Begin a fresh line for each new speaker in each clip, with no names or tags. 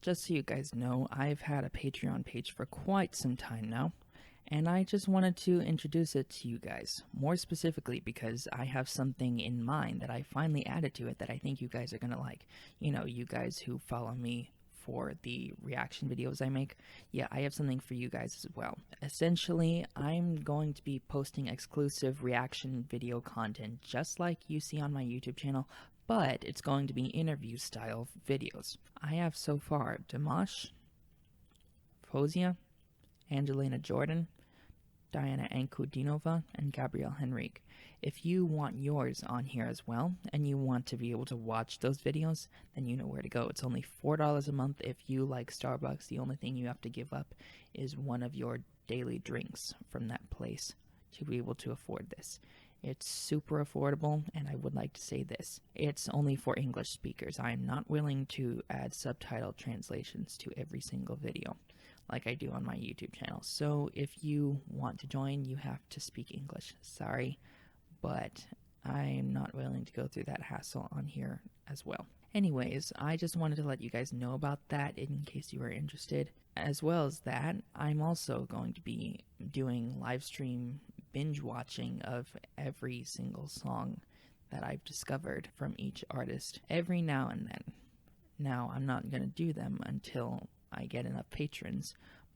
Just so you guys know, I've had a Patreon page for quite some time now, and I just wanted to introduce it to you guys, more specifically because I have something in mind that I finally added to it that I think you guys are gonna like. You know, you guys who follow me for the reaction videos I make, yeah, I have something for you guys as well. Essentially, I'm going to be posting exclusive reaction video content just like you see on my YouTube channel, but it's going to be interview style videos. I have so far Dimash, Fozia, Angelina Jordan, Diana Ankudinova, and Gabrielle Henrique. If you want yours on here as well, and you want to be able to watch those videos, then you know where to go. It's only $4 a month. If you like Starbucks, the only thing you have to give up is one of your daily drinks from that place to be able to afford this. It's super affordable, and I would like to say this. It's only for English speakers. I am not willing to add subtitle translations to every single video like I do on my YouTube channel. So if you want to join, you have to speak English. Sorry, but I'm not willing to go through that hassle on here as well. Anyways, I just wanted to let you guys know about that in case you are interested. As well as that, I'm also going to be doing live stream binge watching of every single song that I've discovered from each artist every now and then. Now, I'm not going to do them until I get enough patrons,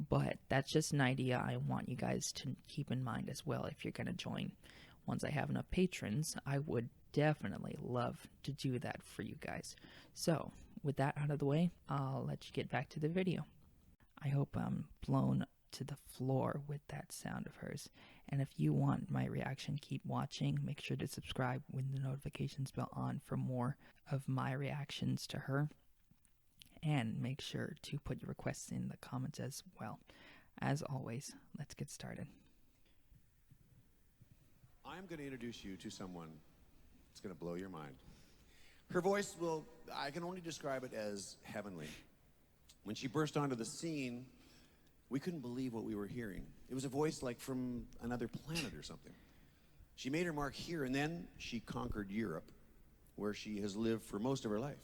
but that's just an idea I want you guys to keep in mind as well if you're going to join. Once I have enough patrons, I would definitely love to do that for you guys. So, with that out of the way, I'll let you get back to the video. I hope I'm blown to the floor with that sound of hers. And if you want my reaction, keep watching. Make sure to subscribe with the notifications bell on for more of my reactions to her. And make sure to put your requests in the comments as well. As always, let's get started.
I'm going to introduce you to someone that's going to blow your mind. Her voice I can only describe it as heavenly. When she burst onto the scene, we couldn't believe what we were hearing. It was a voice like from another planet or something. She made her mark here, and then she conquered Europe, where she has lived for most of her life.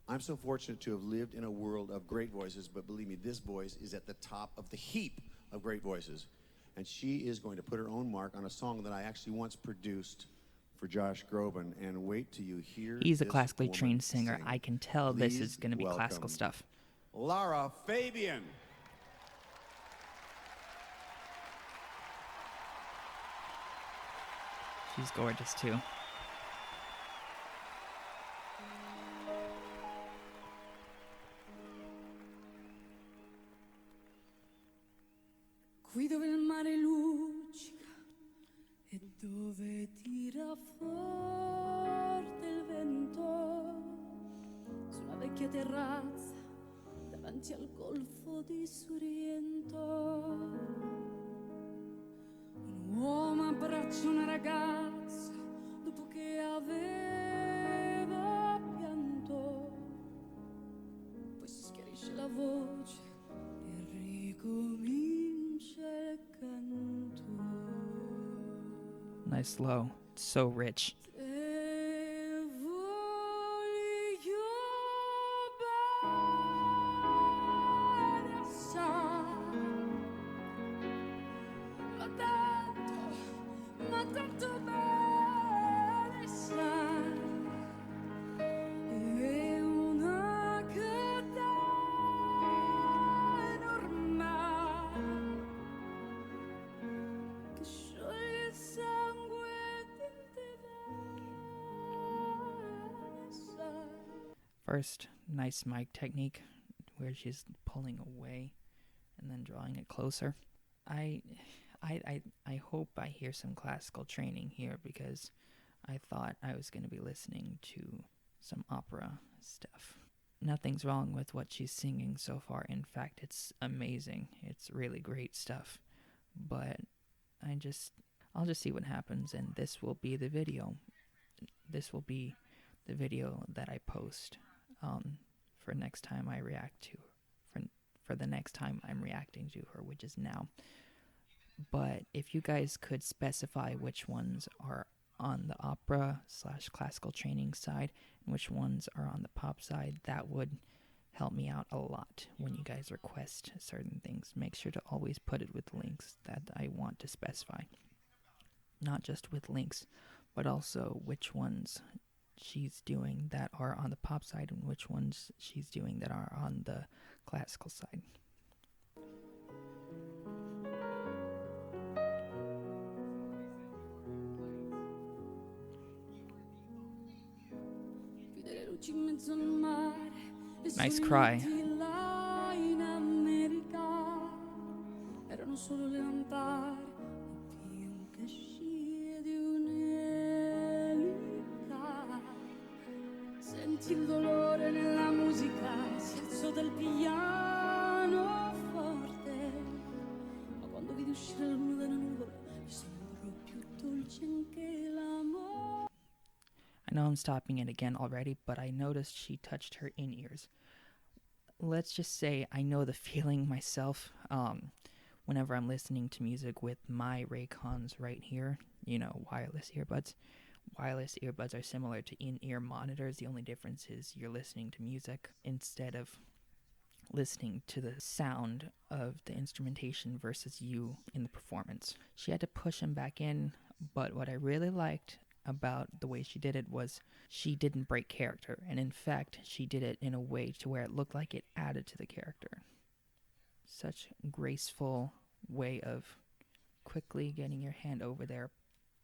I'm so fortunate to have lived in a world of great voices, but believe me, this voice is at the top of the heap of great voices. And she is going to put her own mark on a song that I actually once produced for Josh Groban. And wait till you hear
He's a
this
classically
woman
trained singer.
sing.
I can tell this is going to be
Please
classical
welcome
stuff.
LARA Fabian.
She's gorgeous too.
Qui dove il mare luccica e dove tira forte il vento, su una vecchia terrazza davanti al golfo di Sorrento, un uomo abbraccia una ragazza dopo che aveva pianto, poi si schiarisce la voce e ricomincia il canto.
Nice slow. It's so rich.
Se voglio bene assai, ma tanto bene sai, è una catena ormai che scioglie il sangue di te bene sai.
First, nice mic technique where she's pulling away and then drawing it closer. I hope I hear some classical training here because I thought I was going to be listening to some opera stuff. Nothing's wrong with what she's singing so far. In fact, it's amazing. It's really great stuff. But I'll just see what happens, and this will be the video. This will be the video that I post for next time I react to for the next time I'm reacting to her, which is now. But if you guys could specify which ones are on the opera / classical training side and which ones are on the pop side, that would help me out a lot when you guys request certain things. Make sure to always put it with links that I want to specify. Not just with links, but also which ones she's doing that are on the pop side and which ones she's doing that are on the classical side. Nice cry.
Erano solo le lampade più che scie di un'elica. Senti il dolore nella musica, si alzò dal piano forte. Ma quando vidi uscire la luna dalla nuvola, mi sembrò più dolce anche l'amore.
I know I'm stopping it again already, but I noticed she touched her in-ears. Let's just say I know the feeling myself. Whenever I'm listening to music with my Raycons right here, wireless earbuds. Wireless earbuds are similar to in-ear monitors. The only difference is you're listening to music instead of listening to the sound of the instrumentation versus you in the performance. She had to push him back in, but what I really liked about the way she did it was she didn't break character, and in fact she did it in a way to where it looked like it added to the character. Such graceful way of quickly getting your hand over there,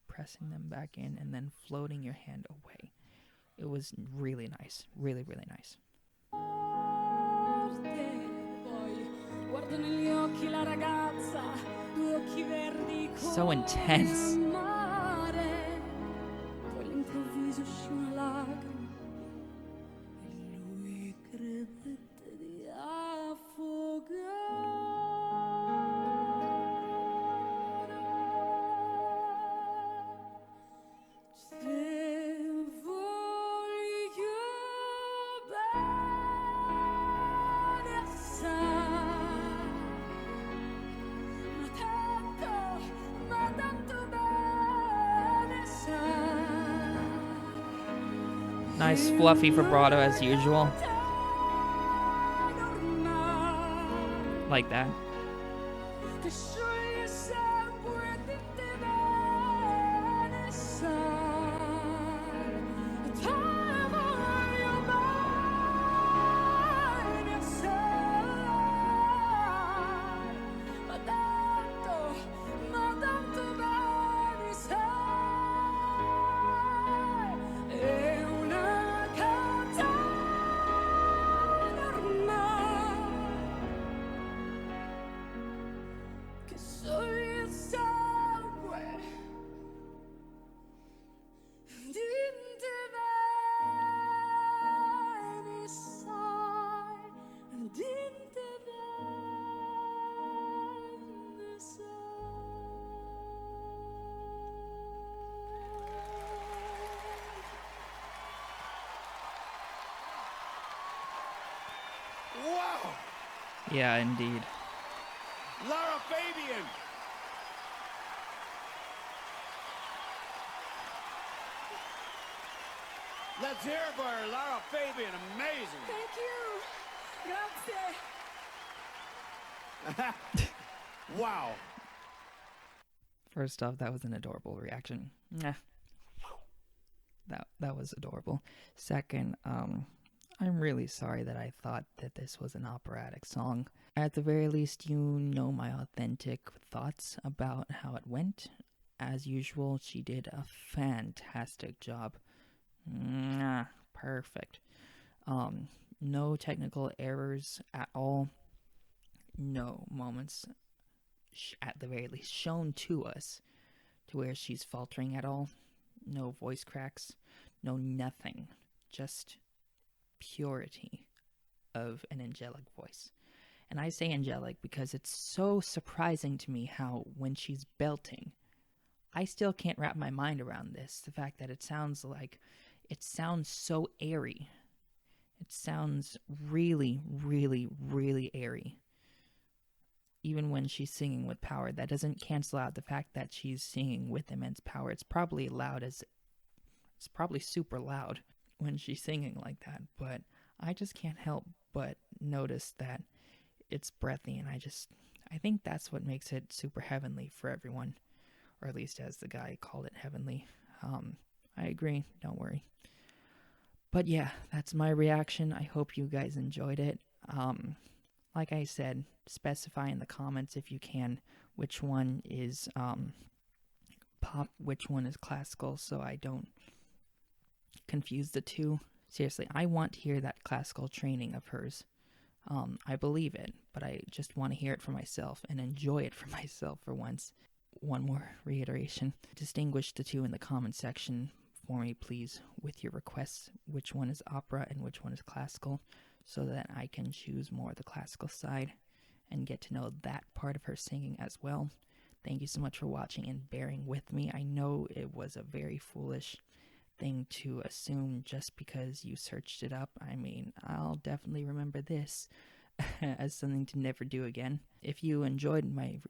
pressing them back in, and then floating your hand away. It was really nice, really, really nice. So intense. Nice fluffy vibrato as usual. Like that.
Wow!
Yeah, indeed.
LARA FABIAN! Let's hear it for her, LARA FABIan. Amazing.
Thank you. Grazie.
Wow.
First off, that was an adorable reaction. Nah. That was adorable. Second, I'm really sorry that I thought that this was an operatic song. At the very least, you know my authentic thoughts about how it went. As usual, she did a fantastic job. Perfect. No technical errors at all. No moments, at the very least, shown to us to where she's faltering at all. No voice cracks. No nothing. Just purity of an angelic voice. And I say angelic because it's so surprising to me how when she's belting, I still can't wrap my mind around this. The fact that it sounds so airy. It sounds really, really, really airy. Even when she's singing with power, that doesn't cancel out the fact that she's singing with immense power. It's probably super loud when she's singing like that, but I just can't help but notice that it's breathy, and I think that's what makes it super heavenly for everyone, or at least as the guy called it, heavenly. I agree, don't worry. But yeah, that's my reaction. I hope you guys enjoyed it. Like I said, specify in the comments if you can which one is pop, which one is classical, so I don't confuse the two. Seriously, I want to hear that classical training of hers. I believe it, but I just want to hear it for myself and enjoy it for myself for once. One more reiteration. Distinguish the two in the comment section for me, please, with your requests, which one is opera and which one is classical, so that I can choose more of the classical side and get to know that part of her singing as well. Thank you so much for watching and bearing with me. I know it was a very foolish thing to assume just because you searched it up. I mean, I'll definitely remember this as something to never do again. If you enjoyed my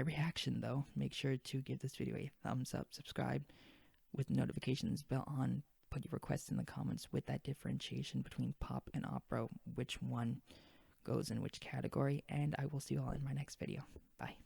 reaction, though, make sure to give this video a thumbs up, subscribe with notifications bell on, put your requests in the comments with that differentiation between pop and opera, which one goes in which category, and I will see you all in my next video. Bye.